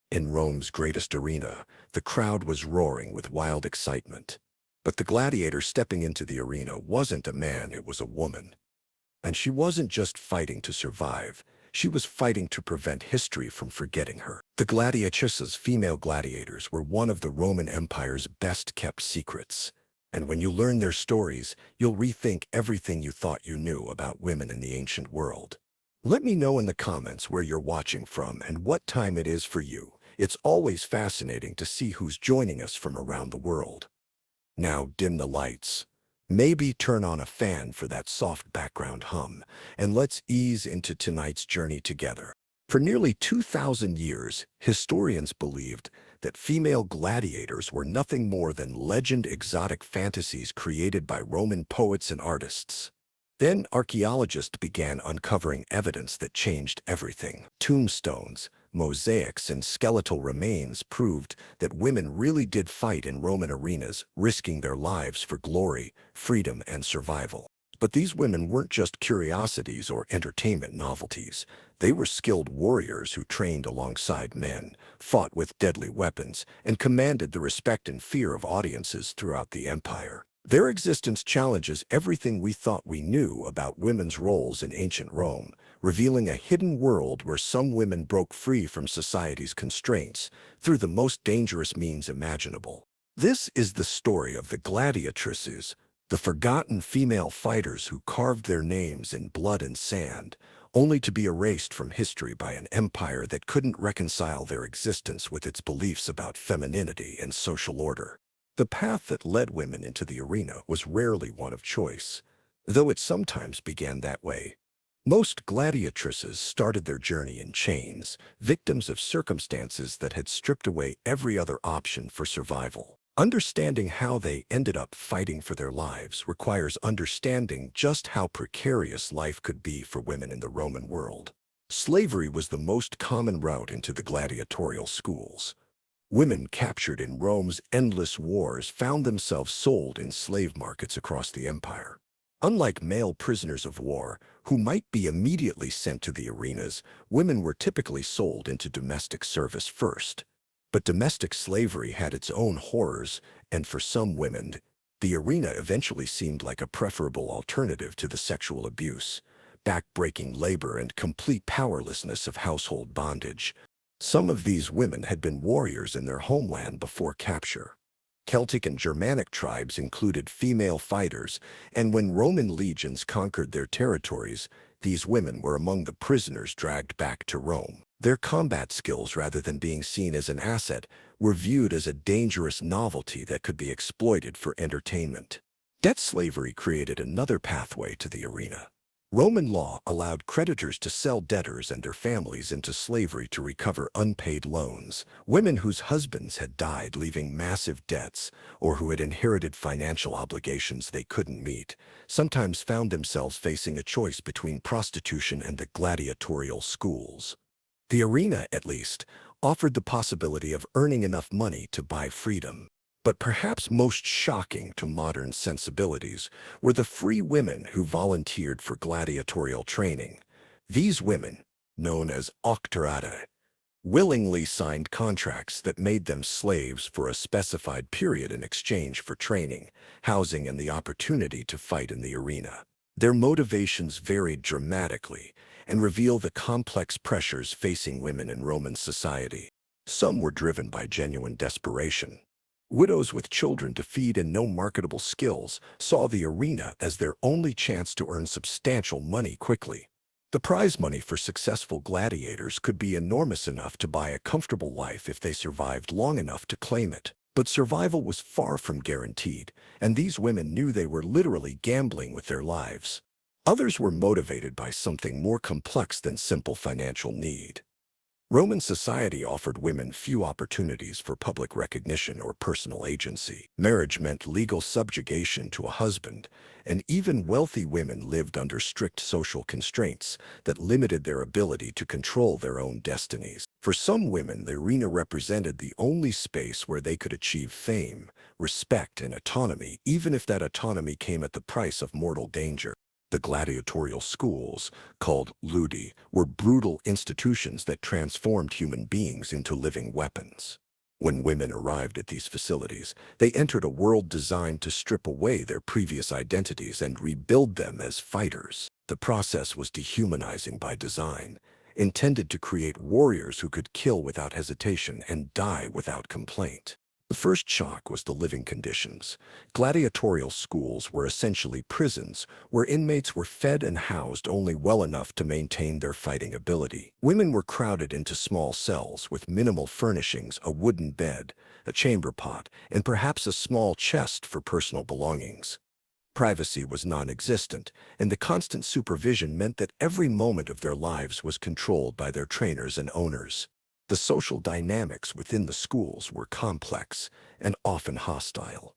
In Rome's greatest arena, the crowd was roaring with wild excitement. But the gladiator stepping into the arena wasn't a man, it was a woman. And she wasn't just fighting to survive, she was fighting to prevent history from forgetting her. The gladiatrices, female gladiators, were one of the Roman Empire's best-kept secrets. And when you learn their stories, you'll rethink everything you thought you knew about women in the ancient world. Let me know in the comments where you're watching from and what time it is for you. It's always fascinating to see who's joining us from around the world. Now dim the lights. Maybe turn on a fan for that soft background hum, and let's ease into tonight's journey together. For nearly 2,000 years, historians believed that female gladiators were nothing more than legend exotic fantasies created by Roman poets and artists. Then archaeologists began uncovering evidence that changed everything. Tombstones, mosaics, and skeletal remains proved that women really did fight in Roman arenas, risking their lives for glory, freedom, and survival. But these women weren't just curiosities or entertainment novelties. They were skilled warriors who trained alongside men, fought with deadly weapons, and commanded the respect and fear of audiences throughout the empire. Their existence challenges everything we thought we knew about women's roles in ancient Rome, revealing a hidden world where some women broke free from society's constraints through the most dangerous means imaginable. This is the story of the gladiatrices, the forgotten female fighters who carved their names in blood and sand, only to be erased from history by an empire that couldn't reconcile their existence with its beliefs about femininity and social order. The path that led women into the arena was rarely one of choice, though it sometimes began that way. Most gladiatrices started their journey in chains, victims of circumstances that had stripped away every other option for survival. Understanding how they ended up fighting for their lives requires understanding just how precarious life could be for women in the Roman world. Slavery was the most common route into the gladiatorial schools. Women captured in Rome's endless wars found themselves sold in slave markets across the empire. Unlike male prisoners of war, who might be immediately sent to the arenas, women were typically sold into domestic service first. But domestic slavery had its own horrors, and for some women, the arena eventually seemed like a preferable alternative to the sexual abuse, back-breaking labor, and complete powerlessness of household bondage. Some of these women had been warriors in their homeland before capture. Celtic and Germanic tribes included female fighters, and when Roman legions conquered their territories, these women were among the prisoners dragged back to Rome. Their combat skills, rather than being seen as an asset, were viewed as a dangerous novelty that could be exploited for entertainment. Debt slavery created another pathway to the arena. Roman law allowed creditors to sell debtors and their families into slavery to recover unpaid loans. Women whose husbands had died leaving massive debts, or who had inherited financial obligations they couldn't meet, sometimes found themselves facing a choice between prostitution and the gladiatorial schools. The arena, at least, offered the possibility of earning enough money to buy freedom. But perhaps most shocking to modern sensibilities were the free women who volunteered for gladiatorial training. These women, known as auctorata, willingly signed contracts that made them slaves for a specified period in exchange for training, housing, and the opportunity to fight in the arena. Their motivations varied dramatically and reveal the complex pressures facing women in Roman society. Some were driven by genuine desperation. Widows with children to feed and no marketable skills saw the arena as their only chance to earn substantial money quickly. The prize money for successful gladiators could be enormous enough to buy a comfortable life if they survived long enough to claim it. But survival was far from guaranteed, and these women knew they were literally gambling with their lives. Others were motivated by something more complex than simple financial need. Roman society offered women few opportunities for public recognition or personal agency. Marriage meant legal subjugation to a husband, and even wealthy women lived under strict social constraints that limited their ability to control their own destinies. For some women, the arena represented the only space where they could achieve fame, respect, and autonomy, even if that autonomy came at the price of mortal danger. The gladiatorial schools, called ludi, were brutal institutions that transformed human beings into living weapons. When women arrived at these facilities, they entered a world designed to strip away their previous identities and rebuild them as fighters. The process was dehumanizing by design, intended to create warriors who could kill without hesitation and die without complaint. The first shock was the living conditions. Gladiatorial schools were essentially prisons where inmates were fed and housed only well enough to maintain their fighting ability. Women were crowded into small cells with minimal furnishings, a wooden bed, a chamber pot, and perhaps a small chest for personal belongings. Privacy was non-existent, and the constant supervision meant that every moment of their lives was controlled by their trainers and owners. The social dynamics within the schools were complex and often hostile.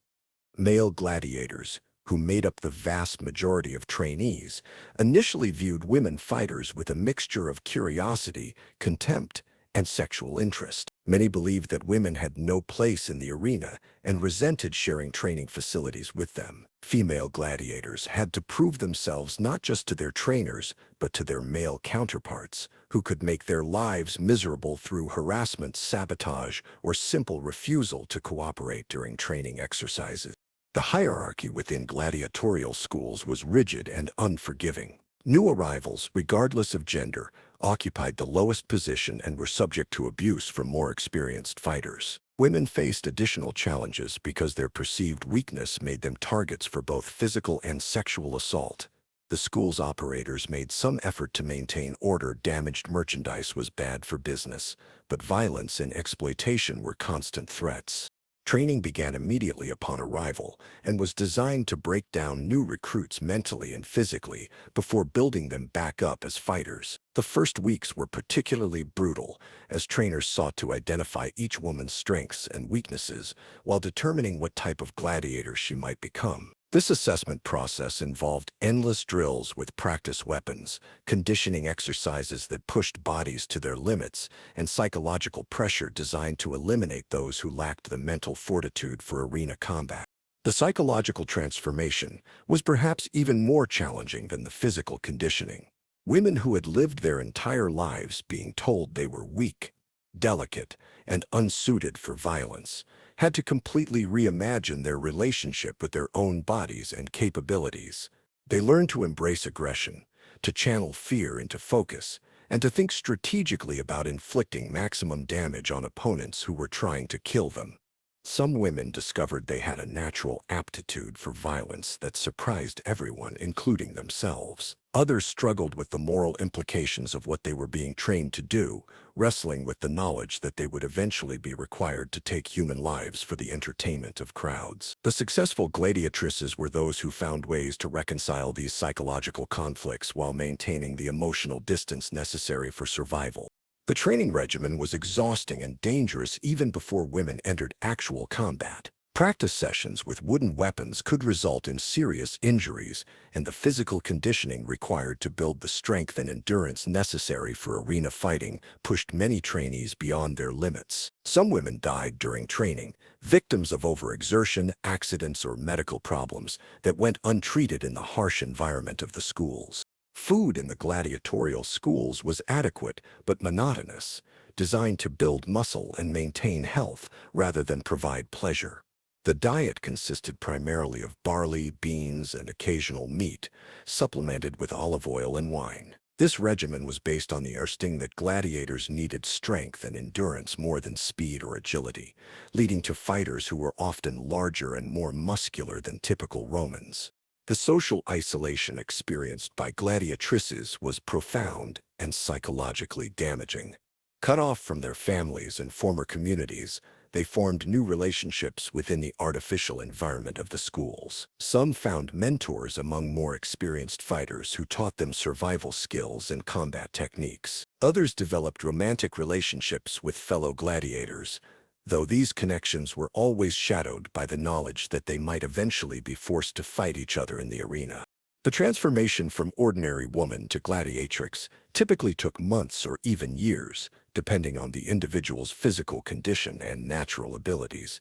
Male gladiators, who made up the vast majority of trainees, initially viewed women fighters with a mixture of curiosity, contempt, and sexual interest. Many believed that women had no place in the arena and resented sharing training facilities with them. Female gladiators had to prove themselves not just to their trainers, but to their male counterparts, who could make their lives miserable through harassment, sabotage, or simple refusal to cooperate during training exercises. The hierarchy within gladiatorial schools was rigid and unforgiving. New arrivals, regardless of gender, occupied the lowest position and were subject to abuse from more experienced fighters. Women faced additional challenges because their perceived weakness made them targets for both physical and sexual assault. The school's operators made some effort to maintain order. Damaged merchandise was bad for business, but violence and exploitation were constant threats. Training began immediately upon arrival and was designed to break down new recruits mentally and physically before building them back up as fighters. The first weeks were particularly brutal as trainers sought to identify each woman's strengths and weaknesses while determining what type of gladiator she might become. This assessment process involved endless drills with practice weapons, conditioning exercises that pushed bodies to their limits, and psychological pressure designed to eliminate those who lacked the mental fortitude for arena combat. The psychological transformation was perhaps even more challenging than the physical conditioning. Women who had lived their entire lives being told they were weak, delicate, and unsuited for violence had to completely reimagine their relationship with their own bodies and capabilities. They learned to embrace aggression, to channel fear into focus, and to think strategically about inflicting maximum damage on opponents who were trying to kill them. Some women discovered they had a natural aptitude for violence that surprised everyone, including themselves. Others struggled with the moral implications of what they were being trained to do, wrestling with the knowledge that they would eventually be required to take human lives for the entertainment of crowds. The successful gladiatrices were those who found ways to reconcile these psychological conflicts while maintaining the emotional distance necessary for survival. The training regimen was exhausting and dangerous even before women entered actual combat. Practice sessions with wooden weapons could result in serious injuries, and the physical conditioning required to build the strength and endurance necessary for arena fighting pushed many trainees beyond their limits. Some women died during training, victims of overexertion, accidents, or medical problems that went untreated in the harsh environment of the schools. Food in the gladiatorial schools was adequate but monotonous, designed to build muscle and maintain health rather than provide pleasure. The diet consisted primarily of barley, beans, and occasional meat, supplemented with olive oil and wine. This regimen was based on the understanding that gladiators needed strength and endurance more than speed or agility, leading to fighters who were often larger and more muscular than typical Romans. The social isolation experienced by gladiatrices was profound and psychologically damaging. Cut off from their families and former communities, they formed new relationships within the artificial environment of the schools. Some found mentors among more experienced fighters who taught them survival skills and combat techniques. Others developed romantic relationships with fellow gladiators, though these connections were always shadowed by the knowledge that they might eventually be forced to fight each other in the arena. The transformation from ordinary woman to gladiatrix typically took months or even years, depending on the individual's physical condition and natural abilities.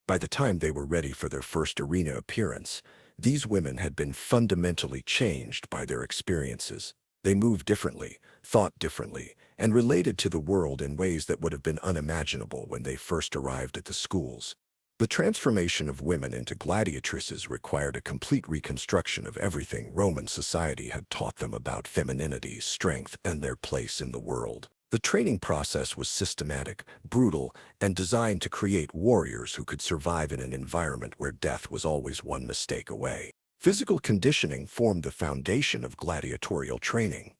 By the time they were ready for their first arena appearance, These women had been fundamentally changed by their experiences. They moved differently, thought differently, and related to the world in ways that would have been unimaginable when they first arrived at the schools. The transformation of women into gladiatrices required a complete reconstruction of everything Roman society had taught them about femininity, strength, and their place in the world. The training process was systematic, brutal, and designed to create warriors who could survive in an environment where death was always one mistake away. Physical conditioning formed the foundation of gladiatorial training.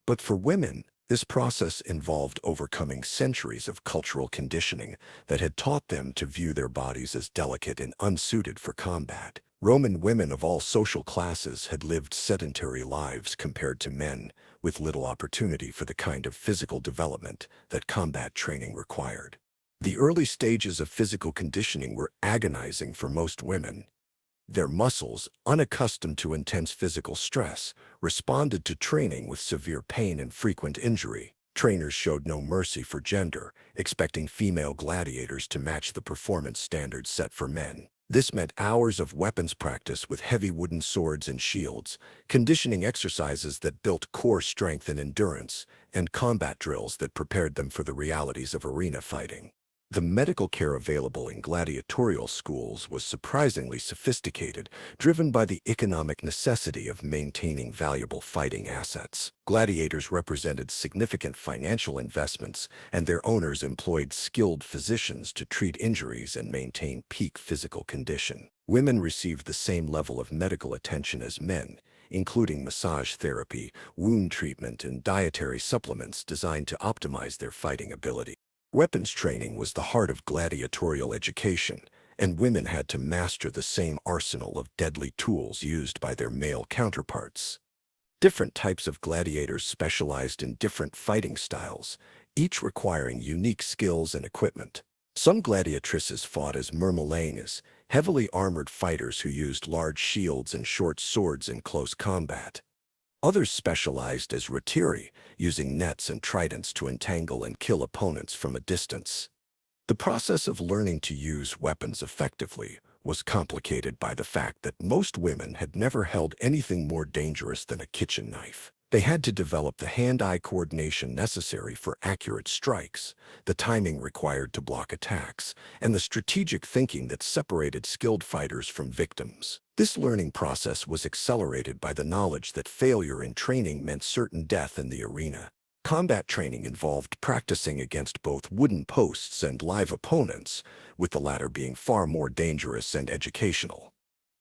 But for women, this process involved overcoming centuries of cultural conditioning that had taught them to view their bodies as delicate and unsuited for combat. Roman women of all social classes had lived sedentary lives compared to men, with little opportunity for the kind of physical development that combat training required. The early stages of physical conditioning were agonizing for most women. Their muscles, unaccustomed to intense physical stress, responded to training with severe pain and frequent injury. Trainers showed no mercy for gender, expecting female gladiators to match the performance standards set for men. This meant hours of weapons practice with heavy wooden swords and shields, conditioning exercises that built core strength and endurance, and combat drills that prepared them for the realities of arena fighting. The medical care available in gladiatorial schools was surprisingly sophisticated, driven by the economic necessity of maintaining valuable fighting assets. Gladiators represented significant financial investments, and their owners employed skilled physicians to treat injuries and maintain peak physical condition. Women received the same level of medical attention as men, including massage therapy, wound treatment, and dietary supplements designed to optimize their fighting ability. Weapons training was the heart of gladiatorial education, and women had to master the same arsenal of deadly tools used by their male counterparts. Different types of gladiators specialized in different fighting styles, each requiring unique skills and equipment. Some gladiatrices fought as myrmelenes, heavily armored fighters who used large shields and short swords in close combat. Others specialized as retieri, using nets and tridents to entangle and kill opponents from a distance. The process of learning to use weapons effectively was complicated by the fact that most women had never held anything more dangerous than a kitchen knife. They had to develop the hand-eye coordination necessary for accurate strikes, the timing required to block attacks, and the strategic thinking that separated skilled fighters from victims. This learning process was accelerated by the knowledge that failure in training meant certain death in the arena. Combat training involved practicing against both wooden posts and live opponents, with the latter being far more dangerous and educational.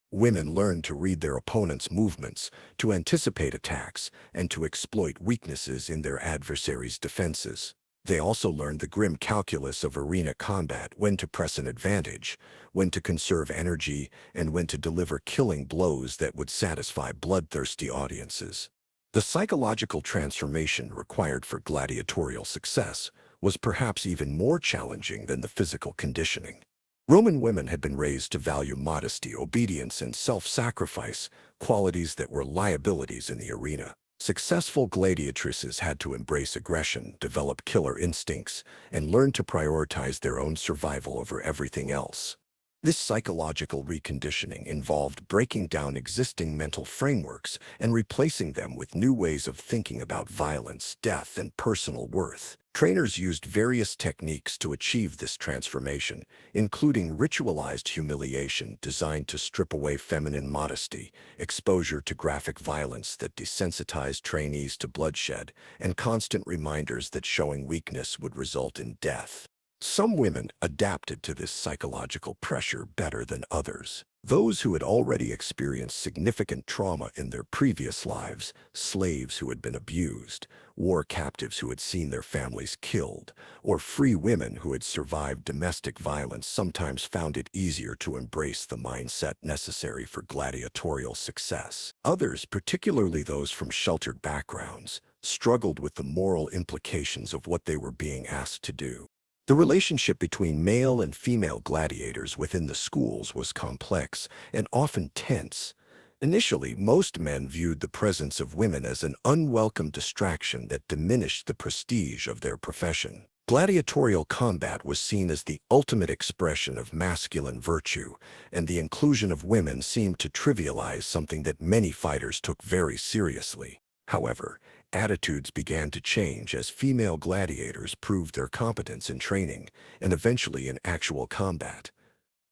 Women learned to read their opponents' movements, to anticipate attacks, and to exploit weaknesses in their adversaries' defenses. They also learned the grim calculus of arena combat: when to press an advantage, when to conserve energy, and when to deliver killing blows that would satisfy bloodthirsty audiences. The psychological transformation required for gladiatorial success was perhaps even more challenging than the physical conditioning. Roman women had been raised to value modesty, obedience, and self-sacrifice, qualities that were liabilities in the arena. Successful gladiatrices had to embrace aggression, develop killer instincts, and learn to prioritize their own survival over everything else. This psychological reconditioning involved breaking down existing mental frameworks and replacing them with new ways of thinking about violence, death, and personal worth. Trainers used various techniques to achieve this transformation, including ritualized humiliation designed to strip away feminine modesty, exposure to graphic violence that desensitized trainees to bloodshed, and constant reminders that showing weakness would result in death. Some women adapted to this psychological pressure better than others. Those who had already experienced significant trauma in their previous lives, slaves who had been abused, war captives who had seen their families killed, or free women who had survived domestic violence, sometimes found it easier to embrace the mindset necessary for gladiatorial success. Others, particularly those from sheltered backgrounds, struggled with the moral implications of what they were being asked to do. The relationship between male and female gladiators within the schools was complex and often tense. Initially, most men viewed the presence of women as an unwelcome distraction that diminished the prestige of their profession. Gladiatorial combat was seen as the ultimate expression of masculine virtue, and the inclusion of women seemed to trivialize something that many fighters took very seriously. However, attitudes began to change as female gladiators proved their competence in training and eventually in actual combat.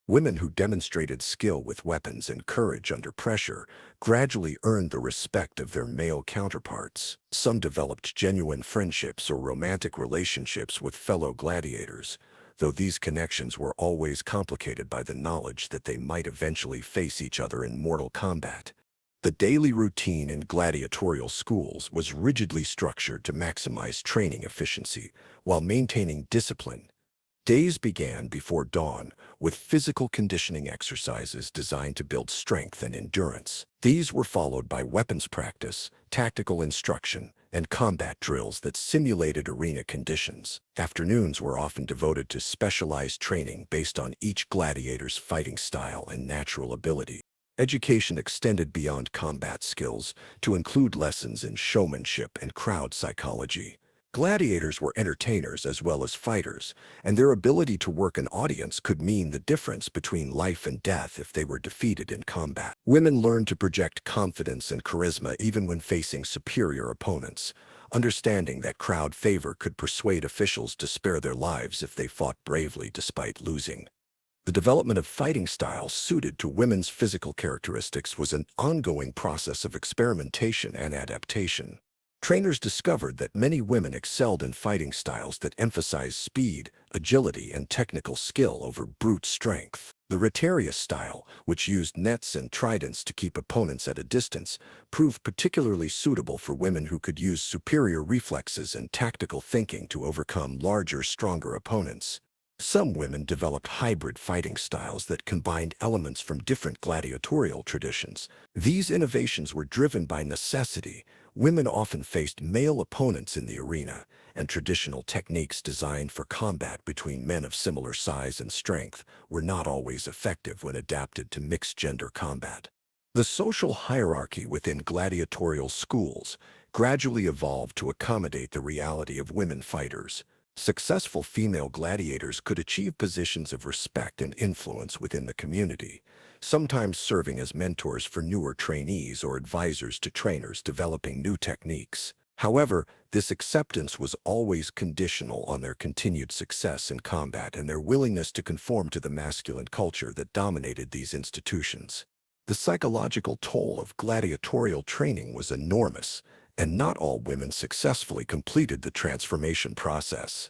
Women who demonstrated skill with weapons and courage under pressure gradually earned the respect of their male counterparts. Some developed genuine friendships or romantic relationships with fellow gladiators, though these connections were always complicated by the knowledge that they might eventually face each other in mortal combat. The daily routine in gladiatorial schools was rigidly structured to maximize training efficiency while maintaining discipline. Days began before dawn with physical conditioning exercises designed to build strength and endurance. These were followed by weapons practice, tactical instruction, and combat drills that simulated arena conditions. Afternoons were often devoted to specialized training based on each gladiator's fighting style and natural ability. Education extended beyond combat skills to include lessons in showmanship and crowd psychology. Gladiators were entertainers as well as fighters, and their ability to work an audience could mean the difference between life and death if they were defeated in combat. Women learned to project confidence and charisma even when facing superior opponents, understanding that crowd favor could persuade officials to spare their lives if they fought bravely despite losing. The development of fighting styles suited to women's physical characteristics was an ongoing process of experimentation and adaptation. Trainers discovered that many women excelled in fighting styles that emphasized speed, agility, and technical skill over brute strength. The Retiarius style, which used nets and tridents to keep opponents at a distance, proved particularly suitable for women who could use superior reflexes and tactical thinking to overcome larger, stronger opponents. Some women developed hybrid fighting styles that combined elements from different gladiatorial traditions. These innovations were driven by necessity. Women often faced male opponents in the arena, and traditional techniques designed for combat between men of similar size and strength were not always effective when adapted to mixed-gender combat. The social hierarchy within gladiatorial schools gradually evolved to accommodate the reality of women fighters. Successful female gladiators could achieve positions of respect and influence within the community, sometimes serving as mentors for newer trainees or advisors to trainers developing new techniques. However, this acceptance was always conditional on their continued success in combat and their willingness to conform to the masculine culture that dominated these institutions. The psychological toll of gladiatorial training was enormous, and not all women successfully completed the transformation process.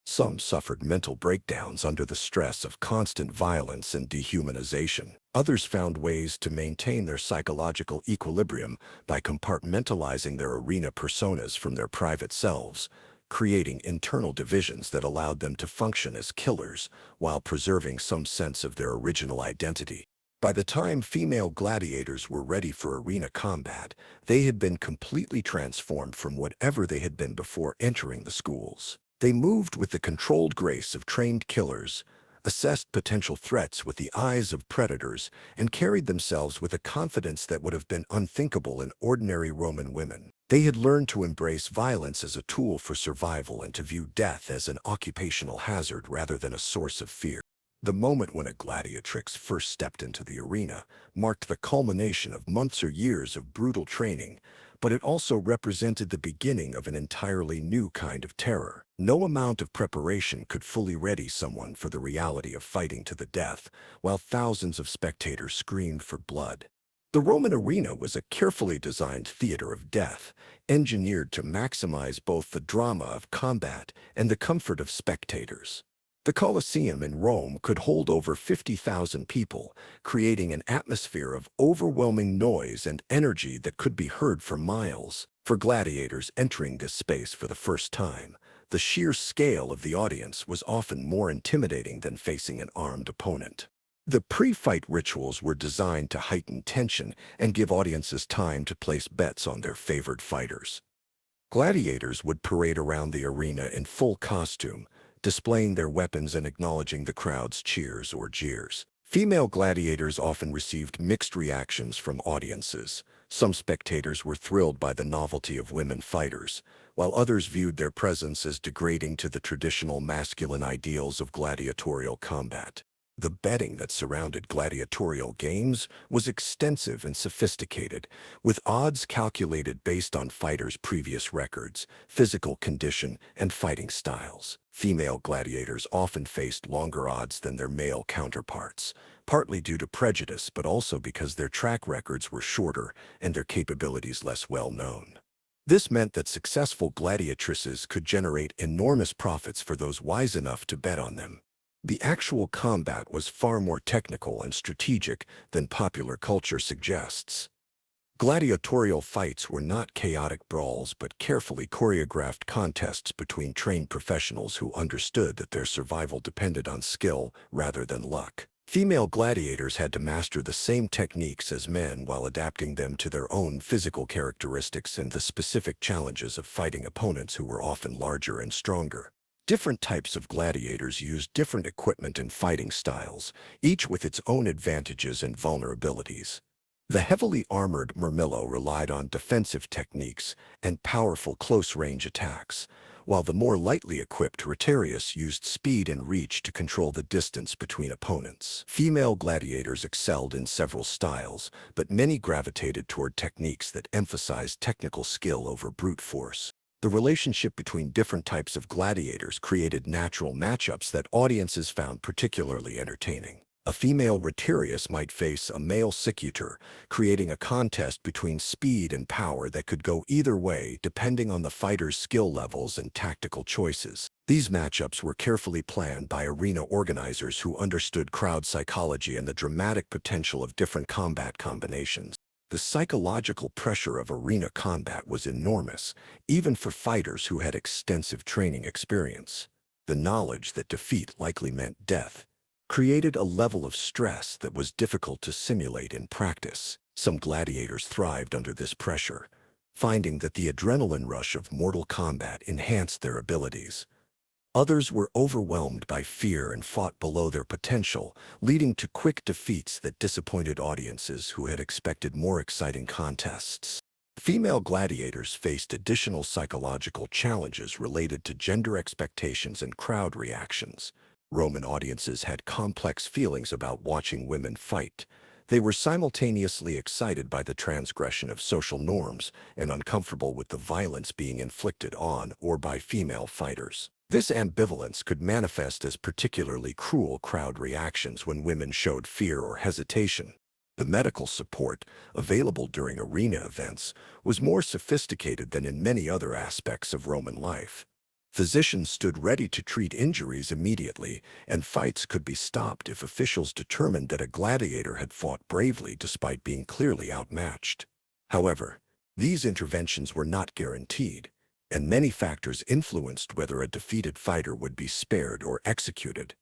Some suffered mental breakdowns under the stress of constant violence and dehumanization. Others found ways to maintain their psychological equilibrium by compartmentalizing their arena personas from their private selves, creating internal divisions that allowed them to function as killers while preserving some sense of their original identity. By the time female gladiators were ready for arena combat, they had been completely transformed from whatever they had been before entering the schools. They moved with the controlled grace of trained killers, assessed potential threats with the eyes of predators, and carried themselves with a confidence that would have been unthinkable in ordinary Roman women. They had learned to embrace violence as a tool for survival and to view death as an occupational hazard rather than a source of fear. The moment when a gladiatrix first stepped into the arena marked the culmination of months or years of brutal training, but it also represented the beginning of an entirely new kind of terror. No amount of preparation could fully ready someone for the reality of fighting to the death, while thousands of spectators screamed for blood. The Roman arena was a carefully designed theater of death, engineered to maximize both the drama of combat and the comfort of spectators. The Colosseum in Rome could hold over 50,000 people, creating an atmosphere of overwhelming noise and energy that could be heard for miles. For gladiators entering this space for the first time, the sheer scale of the audience was often more intimidating than facing an armed opponent. The pre-fight rituals were designed to heighten tension and give audiences time to place bets on their favored fighters. Gladiators would parade around the arena in full costume, displaying their weapons and acknowledging the crowd's cheers or jeers. Female gladiators often received mixed reactions from audiences. Some spectators were thrilled by the novelty of women fighters, while others viewed their presence as degrading to the traditional masculine ideals of gladiatorial combat. The betting that surrounded gladiatorial games was extensive and sophisticated, with odds calculated based on fighters' previous records, physical condition, and fighting styles. Female gladiators often faced longer odds than their male counterparts, partly due to prejudice but also because their track records were shorter and their capabilities less well known. This meant that successful gladiatrices could generate enormous profits for those wise enough to bet on them. The actual combat was far more technical and strategic than popular culture suggests. Gladiatorial fights were not chaotic brawls but carefully choreographed contests between trained professionals who understood that their survival depended on skill rather than luck. Female gladiators had to master the same techniques as men while adapting them to their own physical characteristics and the specific challenges of fighting opponents who were often larger and stronger. Different types of gladiators used different equipment and fighting styles, each with its own advantages and vulnerabilities. The heavily armored Murmillo relied on defensive techniques and powerful close-range attacks, while the more lightly equipped Retiarius used speed and reach to control the distance between opponents. Female gladiators excelled in several styles, but many gravitated toward techniques that emphasized technical skill over brute force. The relationship between different types of gladiators created natural matchups that audiences found particularly entertaining. A female Retiarius might face a male Sicutor, creating a contest between speed and power that could go either way depending on the fighter's skill levels and tactical choices. These matchups were carefully planned by arena organizers who understood crowd psychology and the dramatic potential of different combat combinations. The psychological pressure of arena combat was enormous, even for fighters who had extensive training experience. The knowledge that defeat likely meant death created a level of stress that was difficult to simulate in practice. Some gladiators thrived under this pressure, finding that the adrenaline rush of mortal combat enhanced their abilities. Others were overwhelmed by fear and fought below their potential, leading to quick defeats that disappointed audiences who had expected more exciting contests. Female gladiators faced additional psychological challenges related to gender expectations and crowd reactions. Roman audiences had complex feelings about watching women fight. They were simultaneously excited by the transgression of social norms and uncomfortable with the violence being inflicted on or by female fighters. This ambivalence could manifest as particularly cruel crowd reactions when women showed fear or hesitation. The medical support available during arena events was more sophisticated than in many other aspects of Roman life. Physicians stood ready to treat injuries immediately, and fights could be stopped if officials determined that a gladiator had fought bravely despite being clearly outmatched. However, these interventions were not guaranteed, and many factors influenced whether a defeated fighter would be spared or executed.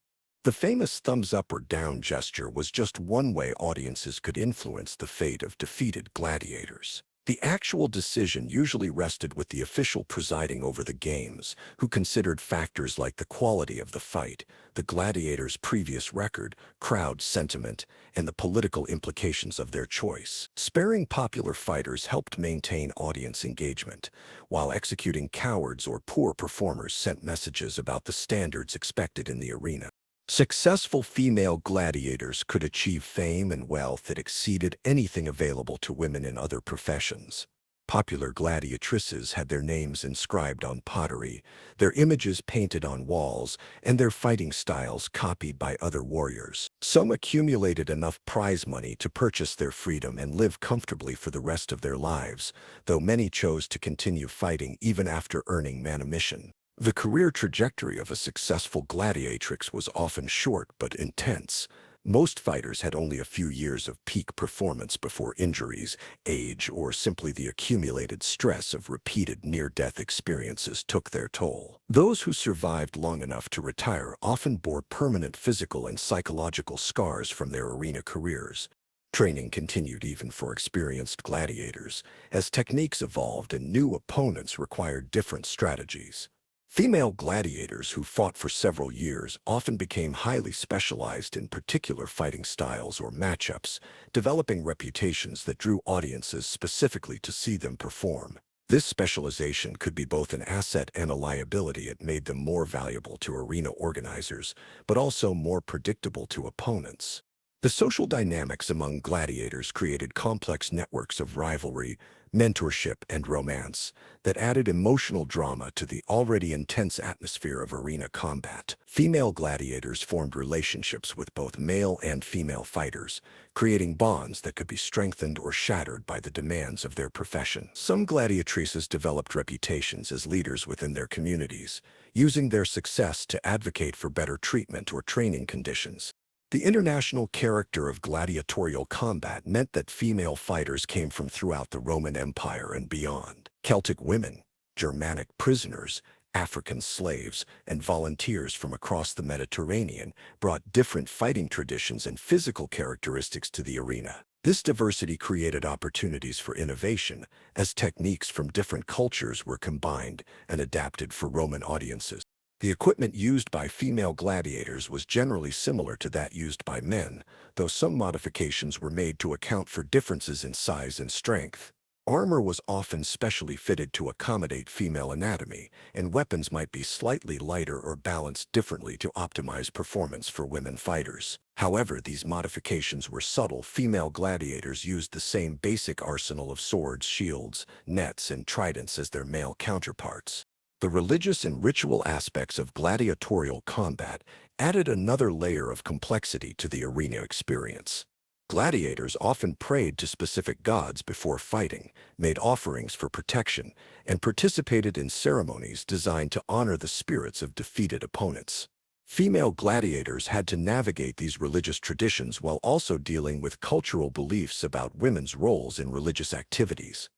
The famous thumbs up or down gesture was just one way audiences could influence the fate of defeated gladiators. The actual decision usually rested with the official presiding over the games, who considered factors like the quality of the fight, the gladiator's previous record, crowd sentiment, and the political implications of their choice. Sparing popular fighters helped maintain audience engagement, while executing cowards or poor performers sent messages about the standards expected in the arena. Successful female gladiators could achieve fame and wealth that exceeded anything available to women in other professions. Popular gladiatrices had their names inscribed on pottery, their images painted on walls, and their fighting styles copied by other warriors. Some accumulated enough prize money to purchase their freedom and live comfortably for the rest of their lives, though many chose to continue fighting even after earning manumission. The career trajectory of a successful gladiatrix was often short but intense. Most fighters had only a few years of peak performance before injuries, age, or simply the accumulated stress of repeated near-death experiences took their toll. Those who survived long enough to retire often bore permanent physical and psychological scars from their arena careers. Training continued even for experienced gladiators, as techniques evolved and new opponents required different strategies. Female gladiators who fought for several years often became highly specialized in particular fighting styles or matchups, developing reputations that drew audiences specifically to see them perform. This specialization could be both an asset and a liability. It made them more valuable to arena organizers, but also more predictable to opponents. The social dynamics among gladiators created complex networks of rivalry, mentorship, and romance that added emotional drama to the already intense atmosphere of arena combat. Female gladiators formed relationships with both male and female fighters, creating bonds that could be strengthened or shattered by the demands of their profession. Some gladiatrices developed reputations as leaders within their communities, using their success to advocate for better treatment or training conditions. The international character of gladiatorial combat meant that female fighters came from throughout the Roman Empire and beyond. Celtic women, Germanic prisoners, African slaves, and volunteers from across the Mediterranean brought different fighting traditions and physical characteristics to the arena. This diversity created opportunities for innovation, as techniques from different cultures were combined and adapted for Roman audiences. The equipment used by female gladiators was generally similar to that used by men, though some modifications were made to account for differences in size and strength. Armor was often specially fitted to accommodate female anatomy, and weapons might be slightly lighter or balanced differently to optimize performance for women fighters. However, these modifications were subtle. Female gladiators used the same basic arsenal of swords, shields, nets, and tridents as their male counterparts. The religious and ritual aspects of gladiatorial combat added another layer of complexity to the arena experience. Gladiators often prayed to specific gods before fighting, made offerings for protection, and participated in ceremonies designed to honor the spirits of defeated opponents. Female gladiators had to navigate these religious traditions while also dealing with cultural beliefs about women's roles in religious activities.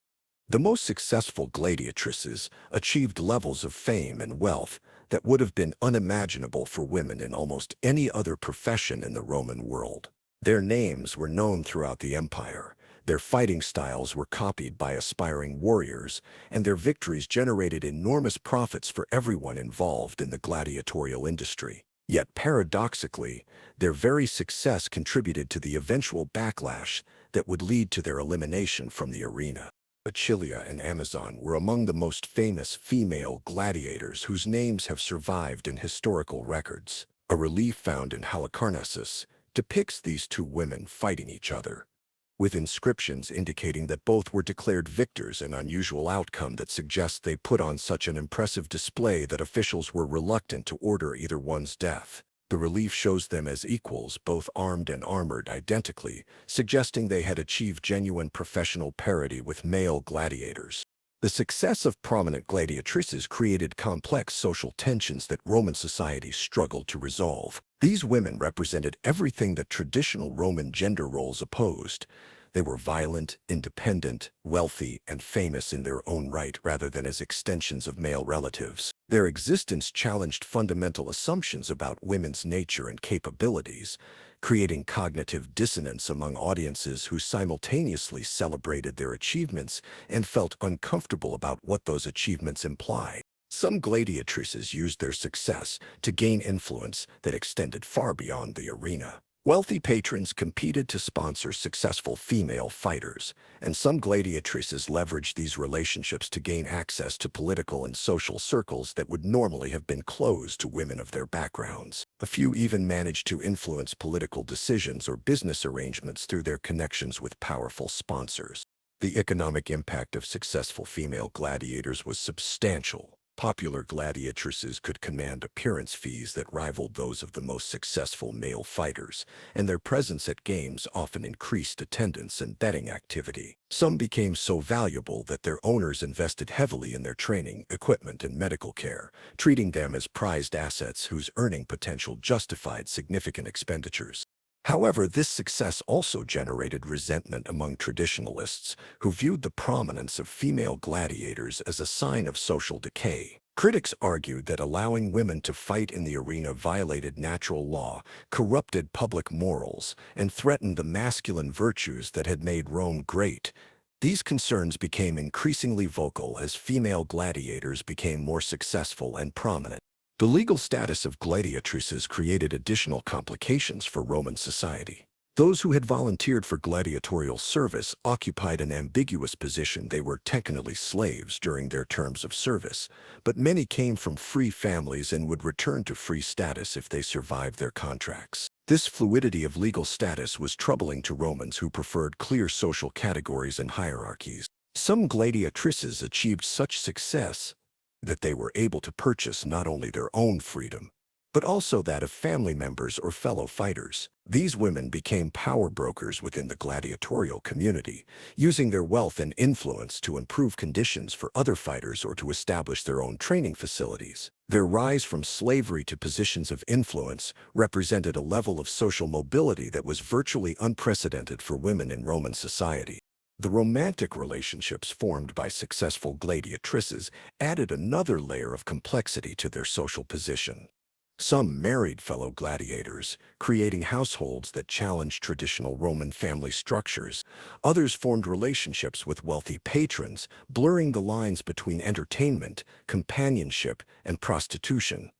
The most successful gladiatrices achieved levels of fame and wealth that would have been unimaginable for women in almost any other profession in the Roman world. Their names were known throughout the empire, their fighting styles were copied by aspiring warriors, and their victories generated enormous profits for everyone involved in the gladiatorial industry. Yet paradoxically, their very success contributed to the eventual backlash that would lead to their elimination from the arena. Achilia and Amazon were among the most famous female gladiators whose names have survived in historical records. A relief found in Halicarnassus depicts these two women fighting each other, with inscriptions indicating that both were declared victors, an unusual outcome that suggests they put on such an impressive display that officials were reluctant to order either one's death. The relief shows them as equals, both armed and armored identically, suggesting they had achieved genuine professional parity with male gladiators. The success of prominent gladiatrices created complex social tensions that Roman society struggled to resolve. These women represented everything that traditional Roman gender roles opposed. They were violent, independent, wealthy, and famous in their own right rather than as extensions of male relatives. Their existence challenged fundamental assumptions about women's nature and capabilities, creating cognitive dissonance among audiences who simultaneously celebrated their achievements and felt uncomfortable about what those achievements implied. Some gladiatrices used their success to gain influence that extended far beyond the arena. Wealthy patrons competed to sponsor successful female fighters, and some gladiatrices leveraged these relationships to gain access to political and social circles that would normally have been closed to women of their backgrounds. A few even managed to influence political decisions or business arrangements through their connections with powerful sponsors. The economic impact of successful female gladiators was substantial. Popular gladiatrices could command appearance fees that rivaled those of the most successful male fighters, and their presence at games often increased attendance and betting activity. Some became so valuable that their owners invested heavily in their training, equipment, and medical care, treating them as prized assets whose earning potential justified significant expenditures. However, this success also generated resentment among traditionalists who viewed the prominence of female gladiators as a sign of social decay. Critics argued that allowing women to fight in the arena violated natural law, corrupted public morals, and threatened the masculine virtues that had made Rome great. These concerns became increasingly vocal as female gladiators became more successful and prominent. The legal status of gladiatrices created additional complications for Roman society. Those who had volunteered for gladiatorial service occupied an ambiguous position. They were technically slaves during their terms of service, but many came from free families and would return to free status if they survived their contracts. This fluidity of legal status was troubling to Romans who preferred clear social categories and hierarchies. Some gladiatrices achieved such success that they were able to purchase not only their own freedom, but also that of family members or fellow fighters. These women became power brokers within the gladiatorial community, using their wealth and influence to improve conditions for other fighters or to establish their own training facilities. Their rise from slavery to positions of influence represented a level of social mobility that was virtually unprecedented for women in Roman society. The romantic relationships formed by successful gladiatrices added another layer of complexity to their social position. Some married fellow gladiators, creating households that challenged traditional Roman family structures. Others formed relationships with wealthy patrons, blurring the lines between entertainment, companionship, and prostitution.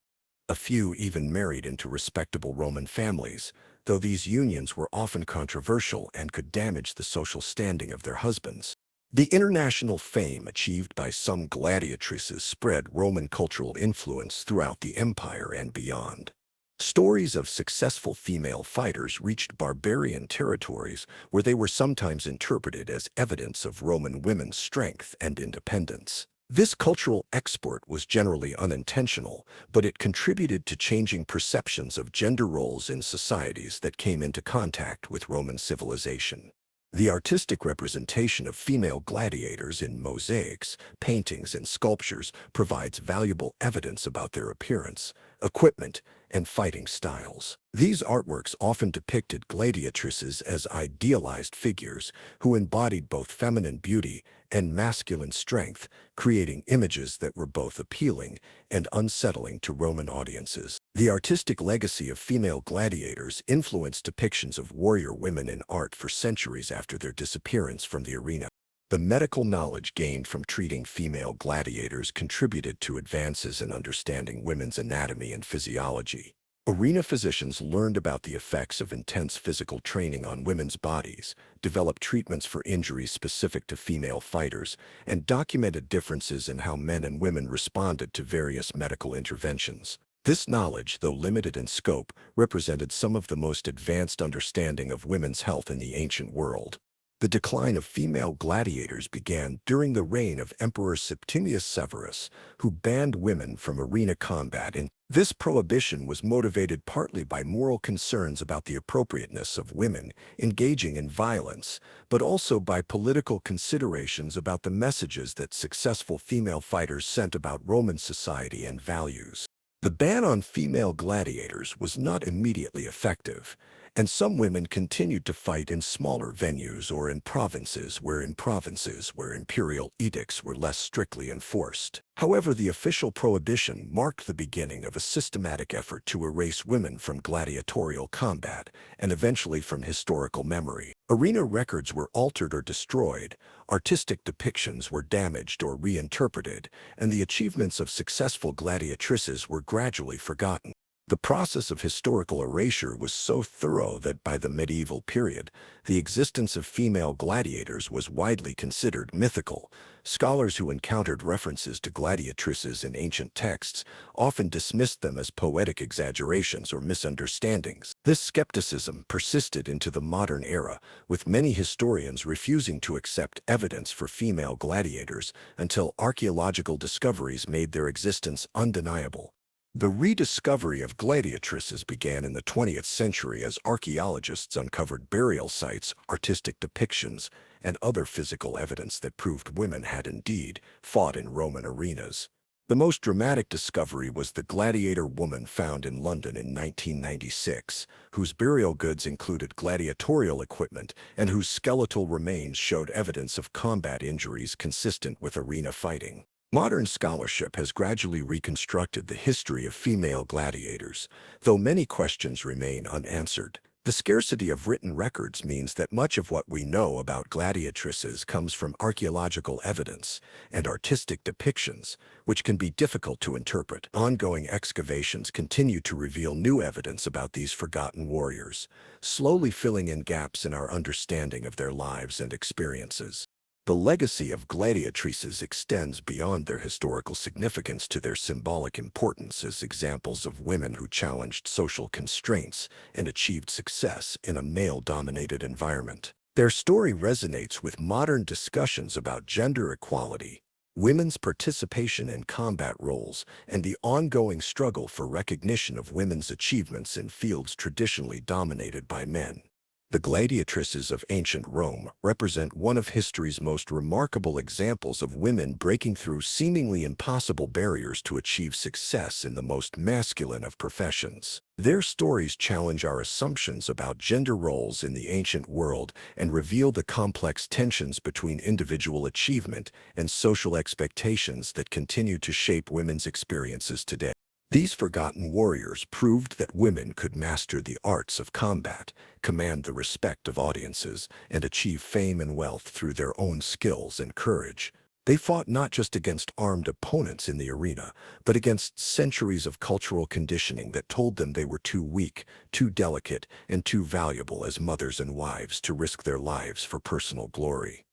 A few even married into respectable Roman families, though these unions were often controversial and could damage the social standing of their husbands. The international fame achieved by some gladiatrices spread Roman cultural influence throughout the empire and beyond. Stories of successful female fighters reached barbarian territories where they were sometimes interpreted as evidence of Roman women's strength and independence. This cultural export was generally unintentional, but it contributed to changing perceptions of gender roles in societies that came into contact with Roman civilization. The artistic representation of female gladiators in mosaics, paintings, and sculptures provides valuable evidence about their appearance, equipment, and fighting styles. These artworks often depicted gladiatrices as idealized figures who embodied both feminine beauty and masculine strength, creating images that were both appealing and unsettling to Roman audiences. The artistic legacy of female gladiators influenced depictions of warrior women in art for centuries after their disappearance from the arena. The medical knowledge gained from treating female gladiators contributed to advances in understanding women's anatomy and physiology. Arena physicians learned about the effects of intense physical training on women's bodies, developed treatments for injuries specific to female fighters, and documented differences in how men and women responded to various medical interventions. This knowledge, though limited in scope, represented some of the most advanced understanding of women's health in the ancient world. The decline of female gladiators began during the reign of Emperor Septimius Severus, who banned women from arena combat. This prohibition was motivated partly by moral concerns about the appropriateness of women engaging in violence, but also by political considerations about the messages that successful female fighters sent about Roman society and values. The ban on female gladiators was not immediately effective, and some women continued to fight in smaller venues or in provinces where imperial edicts were less strictly enforced. However, the official prohibition marked the beginning of a systematic effort to erase women from gladiatorial combat and eventually from historical memory. Arena records were altered or destroyed, artistic depictions were damaged or reinterpreted, and the achievements of successful gladiatrices were gradually forgotten. The process of historical erasure was so thorough that by the medieval period, the existence of female gladiators was widely considered mythical. Scholars who encountered references to gladiatrices in ancient texts often dismissed them as poetic exaggerations or misunderstandings. This skepticism persisted into the modern era, with many historians refusing to accept evidence for female gladiators until archaeological discoveries made their existence undeniable. The rediscovery of gladiatrices began in the 20th century as archaeologists uncovered burial sites, artistic depictions, and other physical evidence that proved women had indeed fought in Roman arenas. The most dramatic discovery was the gladiator woman found in London in 1996, whose burial goods included gladiatorial equipment and whose skeletal remains showed evidence of combat injuries consistent with arena fighting. Modern scholarship has gradually reconstructed the history of female gladiators, though many questions remain unanswered. The scarcity of written records means that much of what we know about gladiatrices comes from archaeological evidence and artistic depictions, which can be difficult to interpret. Ongoing excavations continue to reveal new evidence about these forgotten warriors, slowly filling in gaps in our understanding of their lives and experiences. The legacy of gladiatrices extends beyond their historical significance to their symbolic importance as examples of women who challenged social constraints and achieved success in a male-dominated environment. Their story resonates with modern discussions about gender equality, women's participation in combat roles, and the ongoing struggle for recognition of women's achievements in fields traditionally dominated by men. The gladiatrices of ancient Rome represent one of history's most remarkable examples of women breaking through seemingly impossible barriers to achieve success in the most masculine of professions. Their stories challenge our assumptions about gender roles in the ancient world and reveal the complex tensions between individual achievement and social expectations that continue to shape women's experiences today. These forgotten warriors proved that women could master the arts of combat, command the respect of audiences, and achieve fame and wealth through their own skills and courage. They fought not just against armed opponents in the arena, but against centuries of cultural conditioning that told them they were too weak, too delicate, and too valuable as mothers and wives to risk their lives for personal glory.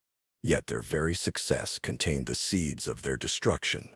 Yet their very success contained the seeds of their destruction.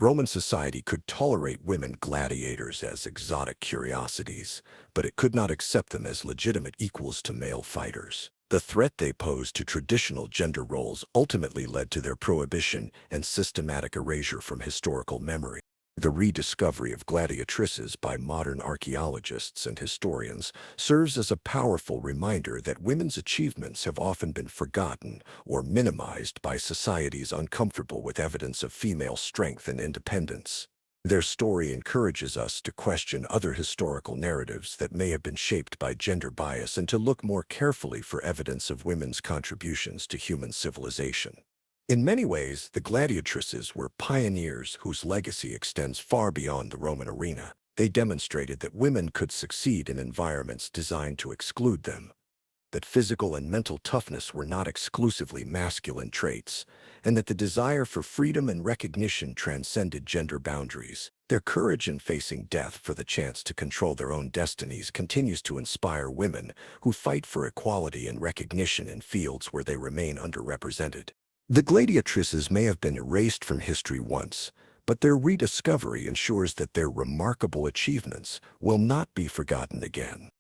Roman society could tolerate women gladiators as exotic curiosities, but it could not accept them as legitimate equals to male fighters. The threat they posed to traditional gender roles ultimately led to their prohibition and systematic erasure from historical memory. The rediscovery of gladiatrices by modern archaeologists and historians serves as a powerful reminder that women's achievements have often been forgotten or minimized by societies uncomfortable with evidence of female strength and independence. Their story encourages us to question other historical narratives that may have been shaped by gender bias and to look more carefully for evidence of women's contributions to human civilization. In many ways, the gladiatrices were pioneers whose legacy extends far beyond the Roman arena. They demonstrated that women could succeed in environments designed to exclude them, that physical and mental toughness were not exclusively masculine traits, and that the desire for freedom and recognition transcended gender boundaries. Their courage in facing death for the chance to control their own destinies continues to inspire women who fight for equality and recognition in fields where they remain underrepresented. The gladiatrices may have been erased from history once, but their rediscovery ensures that their remarkable achievements will not be forgotten again.